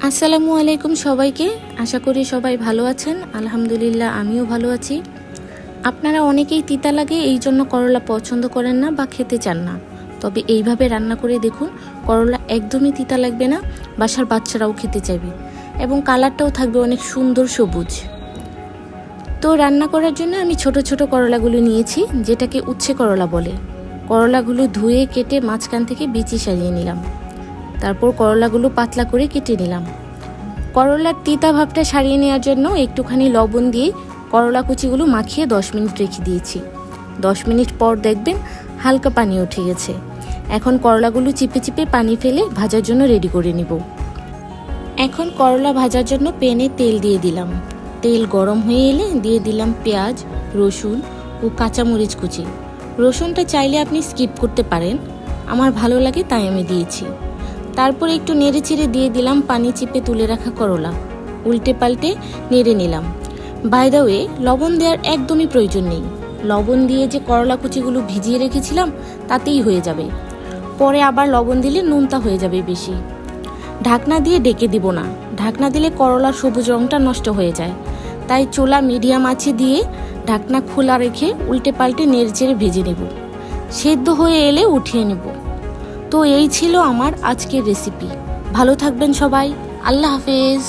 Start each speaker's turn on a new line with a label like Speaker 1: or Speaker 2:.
Speaker 1: আসসালামু আলাইকুম সবাইকে। আশা করি সবাই ভালো আছেন। আলহামদুলিল্লাহ আমিও ভালো আছি। আপনারা অনেকেই তিতা লাগে এই জন্য করলা পছন্দ করেন না বা খেতে চান না, তবে এইভাবে রান্না করে দেখুন, করলা একদমই তিতা লাগবে না, বাসার বাচ্চারাও খেতে চাইবে এবং কালারটাও থাকবে অনেক সুন্দর সবুজ। তো রান্না করার জন্য আমি ছোট ছোট করলাগুলো নিয়েছি, যেটাকে উচ্ছে করলা বলে। করলাগুলো ধুয়ে কেটে মাঝখান থেকে বিচি সারিয়ে নিলাম। তারপর করলাগুলো পাতলা করে কেটে নিলাম। করলার তিতা ভাবটা সারিয়ে নেওয়ার জন্য একটুখানি লবণ দিয়ে করলা কুচিগুলো মাখিয়ে 10 মিনিট রেখে দিয়েছি। 10 মিনিট পর দেখবেন হালকা পানি উঠে গেছে। এখন করলাগুলো চিপে চিপে পানি ফেলে ভাজার জন্য রেডি করে নিব। এখন করলা ভাজার জন্য প্যানে তেল দিয়ে দিলাম। তেল গরম হয়ে এলে দিয়ে দিলাম পেঁয়াজ, রসুন ও কাঁচামরিচ কুচি। রসুনটা চাইলে আপনি স্কিপ করতে পারেন, আমার ভালো লাগে তাই আমি দিয়েছি। তারপর একটু নেড়ে চেড়ে দিয়ে দিলাম পানি চিপে তুলে রাখা করলা। উল্টে পাল্টে নেড়ে নিলাম। বাই দ্য ওয়ে, লবণ দেওয়ার একদমই প্রয়োজন নেই। লবণ দিয়ে যে করলা কুচিগুলো ভিজিয়ে রেখেছিলাম তাতেই হয়ে যাবে। পরে আবার লবণ দিলে নুনটা হয়ে যাবে বেশি। ঢাকনা দিয়ে ডেকে দিব না, ঢাকনা দিলে করলার সবুজ রঙটা নষ্ট হয়ে যায়। তাই চুলা মিডিয়াম আঁচে দিয়ে ঢাকনা খোলা রেখে উল্টে পাল্টে নেড়ে চেড়ে ভেজে নেব। সেদ্ধ হয়ে এলে উঠিয়ে নেব। তো এই ছিল আমার আজকের রেসিপি। ভালো থাকবেন সবাই। আল্লাহ হাফেজ।